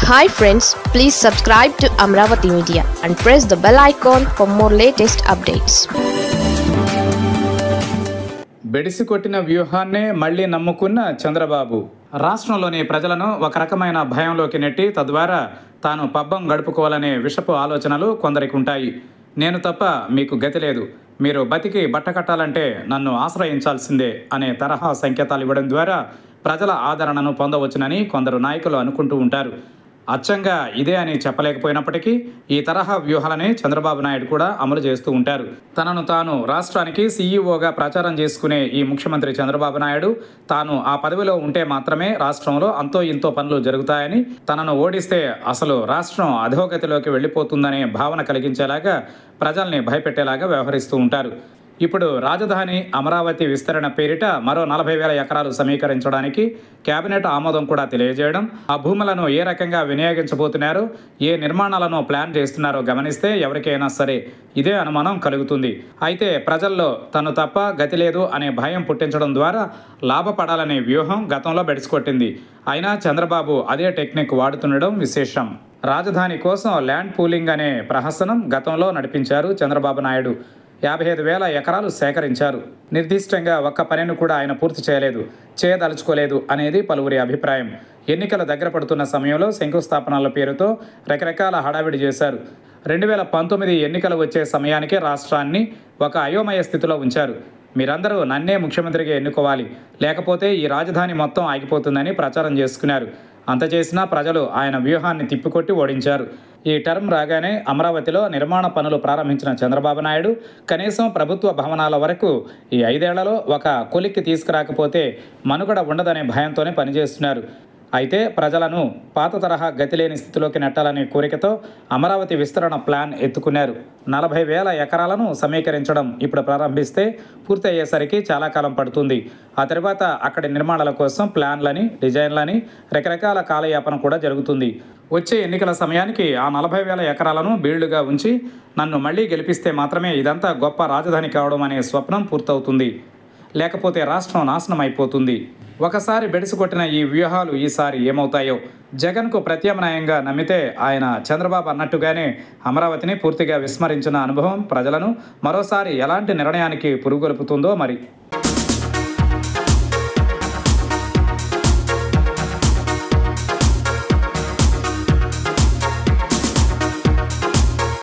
Hi friends, please subscribe to Amravati Media and press the bell icon for more latest updates. బెడిసి కొట్టిన వ్యూహాన్నే మళ్లీ నమ్ముకున్న చంద్రబాబు రాష్ట్రంలోని ప్రజలను ఒక రకమైన భయంలోకి నెట్టి తద్వారా తాను పబ్బం గడుపుకోవాలనే విషపు ఆలోచనలు కొందరికి ఉంటాయి. నేను తప్ప మీకు గతి లేదు, మీరు బతికి బట్టకట్టాలంటే నన్ను ఆశ్రయించాల్సిందే అనే తరహా సంకేతాలు ఇవ్వడం ద్వారా ప్రజల ఆదరణను పొందవచ్చునని కొందరు నాయకులు అనుకుంటూ ఉంటారు. అచ్చంగా ఇదే అని చెప్పలేకపోయినప్పటికీ ఈ తరహా వ్యూహాలని చంద్రబాబు నాయుడు కూడా అమలు చేస్తూ ఉంటారు. తనను తాను రాష్ట్రానికి సీఈఓగా ప్రచారం చేసుకునే ఈ ముఖ్యమంత్రి చంద్రబాబు నాయుడు తాను ఆ పదవిలో ఉంటే మాత్రమే రాష్ట్రంలో అంతో ఇంతో పనులు జరుగుతాయని, తనను ఓడిస్తే అసలు రాష్ట్రం అధోగతిలోకి వెళ్ళిపోతుందనే భావన కలిగించేలాగా ప్రజల్ని భయపెట్టేలాగా వ్యవహరిస్తూ ఉంటారు. ఇప్పుడు రాజధాని అమరావతి విస్తరణ పేరిట మరో 40,000 ఎకరాలు సమీకరించడానికి కేబినెట్ ఆమోదం కూడా తెలియజేయడం, ఆ భూములను ఏ రకంగా వినియోగించబోతున్నారో, ఏ నిర్మాణాలను ప్లాన్ చేస్తున్నారో గమనిస్తే ఎవరికైనా సరే ఇదే అనుమానం కలుగుతుంది. అయితే ప్రజల్లో తను తప్ప గతి లేదు అనే భయం పుట్టించడం ద్వారా లాభపడాలనే వ్యూహం గతంలో బెడిసికొట్టింది. అయినా చంద్రబాబు అదే టెక్నిక్ వాడుతుండడం విశేషం. రాజధాని కోసం ల్యాండ్ పూలింగ్ అనే ప్రహసనం గతంలో నడిపించారు చంద్రబాబు నాయుడు. 55,000 ఎకరాలు సేకరించారు. నిర్దిష్టంగా ఒక్క పనిని కూడా ఆయన పూర్తి చేయదలుచుకోలేదు అనేది పలువురి అభిప్రాయం. ఎన్నికలు దగ్గర పడుతున్న సమయంలో శంకుస్థాపనల పేరుతో రకరకాల హడావిడి చేశారు. 2019 ఎన్నికలు వచ్చే సమయానికే రాష్ట్రాన్ని ఒక అయోమయ స్థితిలో ఉంచారు. మీరందరూ నన్నే ముఖ్యమంత్రిగా ఎన్నుకోవాలి, లేకపోతే ఈ రాజధాని మొత్తం ఆగిపోతుందని ప్రచారం చేసుకున్నారు. అంత చేసినా ప్రజలు ఆయన వ్యూహాన్ని తిప్పికొట్టి ఓడించారు. ఈ టర్మ్ రాగానే అమరావతిలో నిర్మాణ పనులు ప్రారంభించిన చంద్రబాబు నాయుడు కనీసం ప్రభుత్వ భవనాల వరకు ఈ 5 ఏళ్లలో ఒక కొలిక్కి తీసుకురాకపోతే మనుగడ ఉండదనే భయంతోనే పనిచేస్తున్నారు. అయితే ప్రజలను పాత తరహా గతిలేని స్థితిలోకి నెట్టాలనే కోరికతో అమరావతి విస్తరణ ప్లాన్ ఎత్తుకున్నారు. 40,000 ఎకరాలను సమీకరించడం ఇప్పుడు ప్రారంభిస్తే పూర్తి అయ్యేసరికి చాలా కాలం పడుతుంది. ఆ తర్వాత అక్కడి నిర్మాణాల కోసం ప్లాన్లని, డిజైన్లని, రకరకాల కాలయాపన కూడా జరుగుతుంది. వచ్చే ఎన్నికల సమయానికి ఆ 40,000 ఎకరాలను బీళ్లుగా ఉంచి నన్ను మళ్లీ గెలిపిస్తే మాత్రమే ఇదంతా గొప్ప రాజధాని కావడం అనే స్వప్నం పూర్తవుతుంది. లేకపోతే రాష్ట్రం నాశనం అయిపోతుంది. ఒకసారి బెడిసికొట్టిన ఈ వ్యూహాలు ఈసారి ఏమవుతాయో. జగన్కు ప్రత్యామ్నాయంగా నమ్మితే ఆయన చంద్రబాబు అన్నట్టుగానే అమరావతిని పూర్తిగా విస్మరించిన అనుభవం ప్రజలను మరోసారి ఎలాంటి నిర్ణయానికి పురుగొల్పుతుందో మరి.